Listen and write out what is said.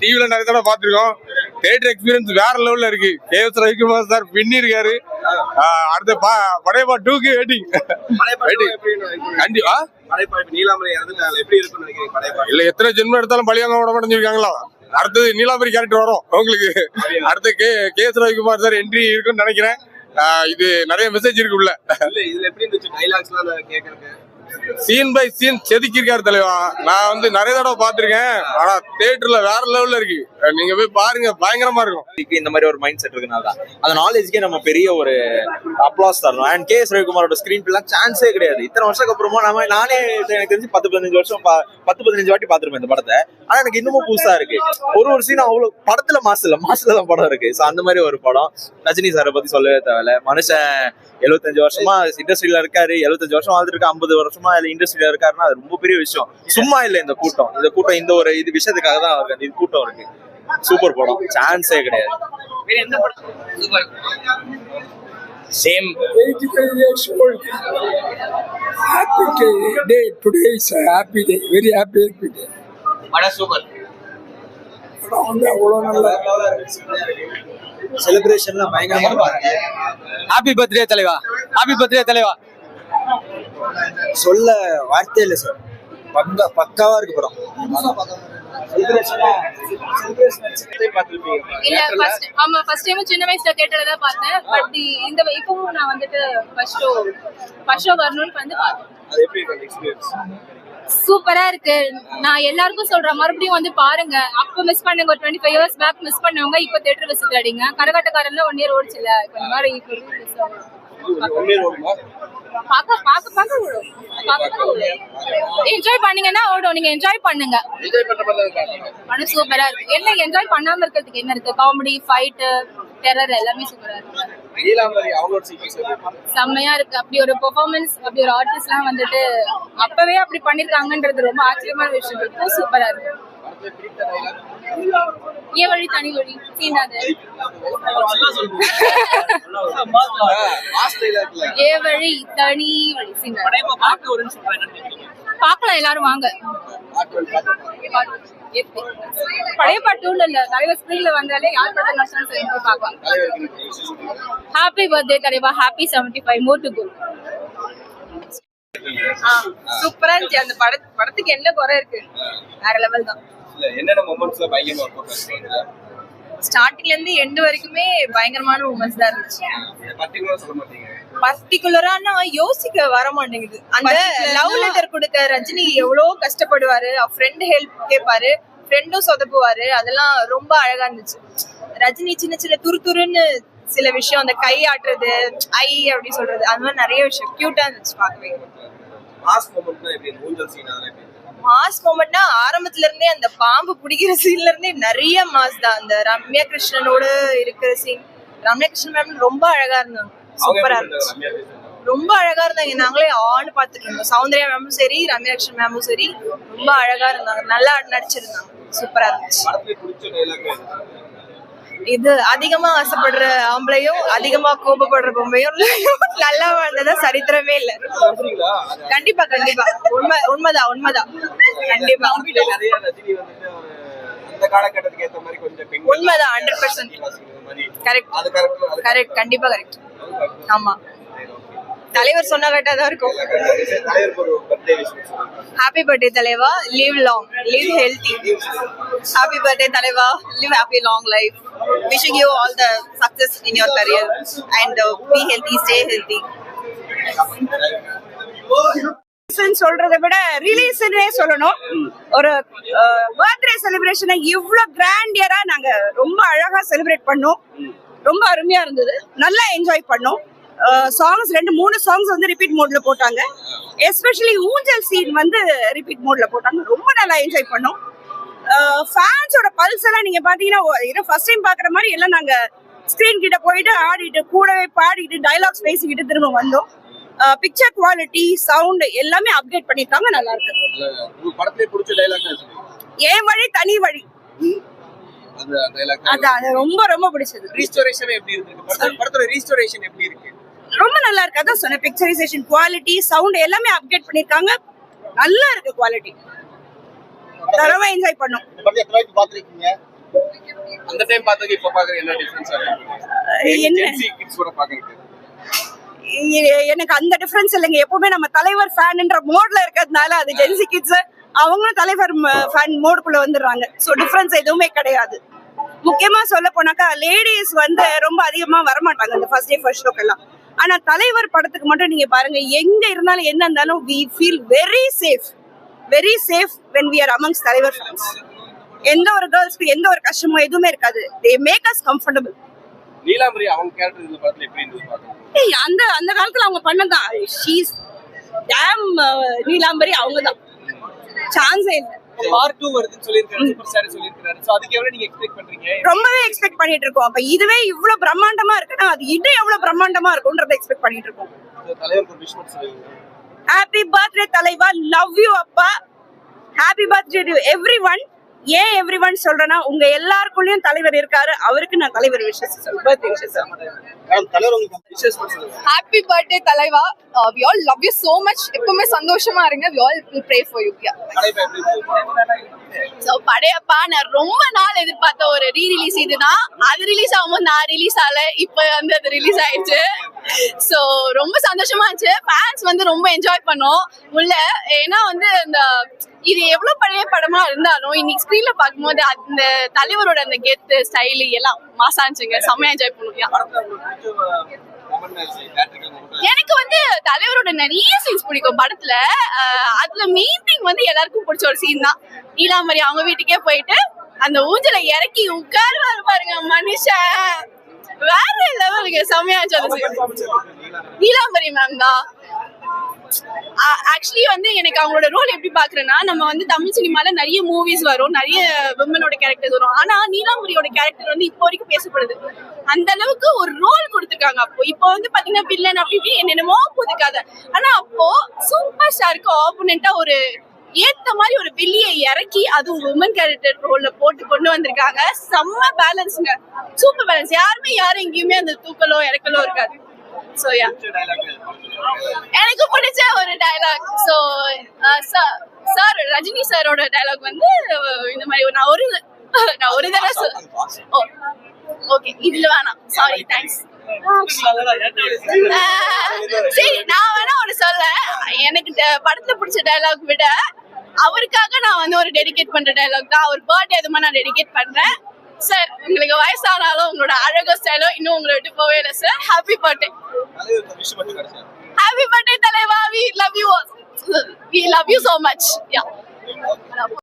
டிவில நிறைய தடவை பாத்துருக்கோம். தியேட்டர் எக்ஸ்பீரியன்ஸ் வேற லெவல்ல இருக்கு. கேஎஸ் ரவிக்குமார் சார் பின்னி இருக்காரு. அடுத்த படையப்பா 2க்கு வெயிட்டிங். கண்டிப்பா இல்ல எத்தனை ஜென்மம் எடுத்தாலும் பழியாங்க விட மாட்டேங்கிருக்காங்களா. அடுத்தது நீலாம்பரி கேரக்டர் வரும் உங்களுக்கு. அடுத்து கேஎஸ் ரவிக்குமார் சார் என்ட்ரி இருக்குன்னு நினைக்கிறேன். இது நிறைய மெசேஜ் இருக்கு உள்ள. சீன் பை சீன் செதுக்கிருக்காரு தலைவா. நான் வந்து நிறைய தடவை பாத்திருக்கேன். ஆனா தியேட்டர்ல வேற லெவல்ல இருக்கு. நீங்க போய் பாருங்க, பயங்கரமா இருக்கும். இந்த மாதிரி ஒரு மைண்ட் செட் இருக்குனால தான் அந்த நாலேஜ்க்கே நம்ம பெரிய ஒரு அப்ளாஸ் தரணும். அண்ட் கேஎஸ் ரவிக்குமாரோட ஸ்கிரீன் பிளே சான்ஸே கிடையாது. இத்தனை வருஷத்துக்கு அப்புறமா நானே எனக்கு தெரிஞ்சு 10-15 வருஷம் 10-15 வாட்டி பாத்துருப்பேன் இந்த படத்தை. ஆனா எனக்கு இன்னமும் புதுசா இருக்கு. ஒரு சீன் அவ்வளவு படத்துல மாசுல தான் படம் இருக்கு. அந்த மாதிரி ஒரு படம். ரஜினி சாரை பத்தி சொல்லவே தேவையில்ல. மனுஷன் 75 வருஷமா இண்டஸ்ட்ரியில இருக்காரு. 75 வருஷம் வாழ்ந்துருக்கு. 50 வருஷமா இண்டஸ்ட்ரியில இருக்காருன்னா அது ரொம்ப பெரிய விஷயம். சும்மா இல்ல இந்த கூட்டம் இந்த ஒரு இது விஷயத்துக்காக தான் அவருக்கு இது கூட்டம் இருக்கு. சூப்பர் படம், சான்ஸே கிடையாது. Same. 85 years old. Happy day. Today is a happy day. Very happy day. Bada super. செலிப்ரேஷன்லாம் பயங்கரமா இருக்கு. ஹாப்பி பர்த்டே தலைவா. ஹாப்பி பர்த்டே தலைவா. சொல்ல வார்த்தை இல்லை சார். பக்காவா இருக்கு படம். ஆமா ஃபர்ஸ்ட் டைம் சின்ன வயசுல தியேட்டர்ல தான் பார்த்தேன். பட் இந்த இப்பவும் நான் வந்துட்டு ஃபர்ஸ்ட் ஷோ வரணும்னு வந்து பார்த்தேன். சூப்பரா இருக்கு. நான் எல்லாருக்கும் சொல்றேன், மறுபடியும் வந்து பாருங்க. அப்ப மிஸ் பண்ணுங்க, ஒரு 25 இயர்ஸ் பேக் மிஸ் பண்ணவங்க இப்ப தியேட்டர் விசிட் அடிங்க. கரகாட்டக்காரன்ல 1 இயர் ஓடிச்சுல. இப்ப இந்த மாதிரி என்ஜாய் பண்ணீங்கன்னா ஓடும். நீங்க என்ஜாய் பண்ணுங்க. படம் சூப்பரா இருக்கு. என்ன என்ஜாய் பண்ணாம இருக்கிறதுக்கு என்ன இருக்கு? காமெடி, ஃபைட், டெரர் எல்லாமே சூப்பரா இருக்கு. செம்மையா இருக்கு. அப்படி ஒரு பெர்ஃபார்மன்ஸ், அப்படி ஒரு ஆர்டிஸ்ட் எல்லாம் வந்துட்டு அப்பவே அப்படி பண்ணிருக்காங்கன்றது ரொம்ப ஆச்சரியமான விஷயம். இப்போ சூப்பரா இருக்கு. ஏ வழி தனி வழி சீனாது. ஏ வழி தனி வழி சீனா பாக்கலாம். எல்லாரும் வாங்க. படையப்பா 2 இல்ல, தலைவர் ஸ்கிரீன்ல வந்தாலே யார் படம் நஷ்டம் பார்க்கலாம். ஹாப்பி பர்த்டே தலைவா. Happy 75 more to go. சூப்பரா இருந்துச்சு. அந்த படத்துக்கு என்ன குறை இருக்கு? வேற லெவல் தான். ஸ்டார்டிங்ல இருந்து எண்ட் வரைக்குமே பயங்கரமான மூமெண்ட்ஸ் தான் இருந்துச்சு. பர்டிகுலரானா யோசிக்க வர மாட்டேங்குது. அந்த லவ் லெட்டர் கொடுக்க ரஜினி எவ்வளவு கஷ்டப்படுவாரு. ஃப்ரெண்ட் ஹெல்ப் கேட்பாரு, ஃப்ரெண்டும் சொதப்புவாரு. அதெல்லாம் ரொம்ப அழகா இருந்துச்சு. ரஜினி சின்ன சின்ன துருன்னு சில விஷயம், அந்த கை ஆட்டுறது, ஐ அப்படி சொல்றது, அது மாதிரி நிறைய விஷயம் கியூட்டா இருந்துச்சு பார்க்கவே. மாஸ் மொமெண்ட்னா ஆரம்பத்துல இருந்தே அந்த பாம்பு பிடிக்கிற சீன்ல இருந்தே நிறைய மாஸ் தான். அந்த ரம்யா கிருஷ்ணனோட இருக்கிற சீன், ரம்யா கிருஷ்ணன் மேம் ரொம்ப அழகா இருந்தாங்க. சூப்பரா இருந்துச்சு. ரொம்ப அழகா இருந்தாங்க. நாங்களே ஆன்னு பாத்துட்டு இருந்தோம். சௌந்தர்யா மேமும் சரி, ரம்யா கிருஷ்ணன் மேமும் சரி, ரொம்ப அழகா இருந்தாங்க. நல்லா நடிச்சிருந்தாங்க. சூப்பரா இருந்துச்சு. இது அதிகமா ஆசைப்படுற ஆம்பளையும் அதிகமா கோபப்படுற பொம்பையும் நல்லா வாழ்ந்ததா சரித்திரமே இல்ல. கண்டிப்பா கண்டிப்பா உண்மைதான். கண்டிப்பா உண்மைதான். 100% கரெக்ட். கண்டிப்பா கரெக்ட். ஆமா, தலைவர் சொன்ன கரெக்டா தான் இருக்கும். ஹாப்பி பர்த்டே தலைவா. Live long, live healthy. Happy birthday தலைவா. Live happy long life. Wishing you all the success in your career and be healthy, stay healthy. சொல்றதை விட ரிலீஸ்னே சொல்லணும். ஒரு பர்த்டே செலிப்ரேஷனை இவ்வளவு கிராண்டியரா நாங்க ரொம்ப அழகா செலிப்ரேட் பண்ணோம். ரொம்ப அருமையா இருந்தது. நல்லா என்ஜாய் பண்ணோம். சாங்ஸ் 2-3 சாங்ஸ் வந்து ரிப்பீட் மோட்ல போட்டாங்க. எஸ்பெஷலி ஊஞ்சல் சீன் வந்து ரிப்பீட் மோட்ல போட்டாங்க. ரொம்ப நல்லா என்ஜாய் பண்ணோம். ஃபேன்ஸோட பல்ஸ் எல்லாம் நீங்க பாத்தீங்கன்னா ஃபர்ஸ்ட் டைம் பாக்குற மாதிரி எல்லாம் நாங்க ஸ்கிரீன் கிட்ட போயிட்டு ஆடிட்டு கூடவே பாடிட்டு டைலாக்ஸ் பேசிக்கிட்டு திரும்ப வந்தோம். பிக்சர் குவாலிட்டி, சவுண்ட் எல்லாமே அப்டேட் பண்ணிருக்காங்க. நல்லா இருக்கு. ஏன் வழி தனி வழி, அது ரொம்ப ரொம்ப பிடிச்சது. ரொம்ப நல்லா இருக்கு. அதான் சொன்ன பிக்சரைசேஷன், குவாலிட்டி, சவுண்ட் எல்லாமே அப்டேட் பண்ணிருக்காங்க. நல்லா இருக்கு குவாலிட்டி. தரவா என்ஜாய் பண்ணோம். இந்த படத்தை எத்தனை வாட்டி பார்த்திருக்கீங்க? அந்த டைம் பார்த்ததுக்கு இப்ப பாக்குறது என்ன டிஃபரன்ஸ் என்ன கிட்ஸ் கூட பாக்குறது எனக்கு அந்த டிஃபரன்ஸ் இல்லைங்க. எப்பவுமே நம்ம தலைவர் ஃபேன்ன்ற மோட்ல இருக்கிறதுனால அது ஜென்சி கிட்ஸ் அவங்களும் தலைவர் ஃபேன் மோடுக்குள்ள வந்துடுறாங்க. ஸோ டிஃபரன்ஸ் எதுவுமே கிடையாது. முக்கியமா சொல்ல போனாக்கா லேடிஸ் வந்து ரொம்ப அதிகமா வரமாட்டாங்க இந்த ஃபர்ஸ்ட் டே ஃபர்ஸ்ட் ஷோக்கு எல்லாம். ஆனா தலைவர் படத்துக்கு மட்டும் நீங்க பாருங்க, எங்க இருந்தாலும் என்ன இருந்தாலும் we feel very safe when we are amongst தலைவர் fans. எந்த ஒரு கேர்ள்ஸ்க்கு எந்த ஒரு கஷ்டமோ எதுவுமே இருக்காது. they make us comfortable. Neelambari அவங்க கேரக்டர் இந்த படத்துல எப்படி இருந்தது பாத்தீங்க? அந்த காலத்துல அவங்க பண்ணதான் ஷீஸ் டேம் நீலாம்பரி அவங்கதான், சான்ஸே இல்ல. பார்ட் 2 வருதுன்னு சொல்லிருக்காரு, சூப்பர் ஸ்டார் சொல்லிருக்காரு. சோ அதுக்கு எவ்வளவு நீங்க எக்ஸ்பெக்ட் பண்றீங்க? ரொம்பவே எக்ஸ்பெக்ட் பண்ணிட்டு இருக்கோம். அப்ப இதுவே இவ்வளவு பிரம்மாண்டமா இருக்குன்னா அது இன்னும் எவ்வளவு பிரம்மாண்டமா இருக்கும்ன்றதை எக்ஸ்பெக்ட் பண்ணிட்டு இருக்கோம். தலைவருக்கு விஷ் சொல்லுங்க. ஹாப்பி பர்த்டே தலைவா, லவ் யூ அப்பா. Happy birthday to everyone. ஏன் எவ்ரிவன் சொல்றேன்னா உங்க எல்லாருக்குள்ளயும் தலைவர் இருக்காரு. அவருக்கு நான் தலைவர் விஷஸ் பர்த்டே விஷஸ். மேடம் தலைவர் உங்களுக்கு விஷஸ் சொல்லுங்க. ஹாப்பி பர்த்டே தலைவா. we all love you so much. எப்பவுமே சந்தோஷமா இருங்க. we all will pray for you. So Padayappa நான் ரொம்ப நாள் எதிர்பார்த்த ஒரு ரீ ரிலீஸ் இதுதான். அது ரிலீஸ் ஆகும்போது நான் ரிலீஸ் ஆகல, இப்ப வந்து அது ரிலீஸ் ஆயிடுச்சு. சோ ரொம்ப சந்தோஷமா இருந்துச்சு. ஃபேன்ஸ் வந்து ரொம்ப என்ஜாய் பண்ணோம் உள்ள. ஏன்னா வந்து இந்த இது எவ்வளவு பழைய படமா இருந்தாலும் இன்னைக்கு ஸ்கிரீன்ல பார்க்கும்போது அந்த தலைவரோட அந்த கெத்து ஸ்டைலு எல்லாம் மாசா இருந்துச்சுங்க. செம்மையா என்ஜாய் பண்ணுவோம். எனக்கு வந்து தலைவரோட நிறைய சீன்ஸ் பிடிக்கும் படத்துல. அதுல மெயின் திங் வந்து எல்லாருக்கும் பிடிச்ச ஒரு சீன் தான். நீலாம்பரி அவங்க வீட்டுக்கே போயிட்டு அந்த ஊஞ்சலை இறக்கி உட்காருவாரு பாருங்க மனுஷன், வேற லெவலுக்கு செம்மையா இருந்துச்சு. நீலாம்பரி மேம் தான். ஆக்சுவலி வந்து எனக்கு அவங்களோட ரோல் எப்படி பாக்குறேன்னா, நம்ம வந்து தமிழ் சினிமால நிறைய மூவிஸ் வரும், நிறைய விமனோட கேரக்டர்ஸ் வரும். ஆனா நீலாம்பரியோட கேரக்டர் வந்து இப்போ வரைக்கும் பேசப்படுது. அந்த அளவுக்கு ஒரு ரோல் கொடுத்துருக்காங்க. அப்போ இப்போ வந்து பாத்தீங்கன்னா வில்லன் அப்படி இப்படி என்னென்னமோ போதுக்காத. ஆனா அப்போ சூப்பர் ஸ்டாருக்கு ஆப்போனண்டா ஒரு ஏத்த மாதிரி ஒரு வெளிய இறக்கி அதுவும் உமன் கேரக்டர் ரோல்ல போட்டு கொண்டு வந்திருக்காங்க. செம்ம பேலன்ஸ்ங்க, சூப்பர் பேலன்ஸ். யாரும் எங்கேயுமே அந்த தூக்கலோ இறக்கலோ இருக்காது. சோ யா, எனக்கு பிடிச்ச ஒரு டயலாக். சோ சார் ரஜினி சாரோட டயலாக் வந்து இந்த மாதிரி நான் ஒரு தடவை ஓகே இதுல வேணாம், சாரி, தேங்க்ஸ். சரி நான் வேணா ஒரு சொல்ல, எனக்கு படத்துல பிடிச்ச டயலாக் விட அவருக்காக நான் வந்து ஒரு டெடிகேட் பண்ற டயலாக் தான். அவர் பர்த்டே அதுமா நான் டெடிகேட் பண்றேன். சார் உங்களுக்கு வயசானாலும் உங்களோட அழகோ ஸ்டைலோ இன்னும் உங்களை விட்டு போவே இல்லை sir. Happy birthday. Happy birthday தலைவா. We love you so much. Yeah.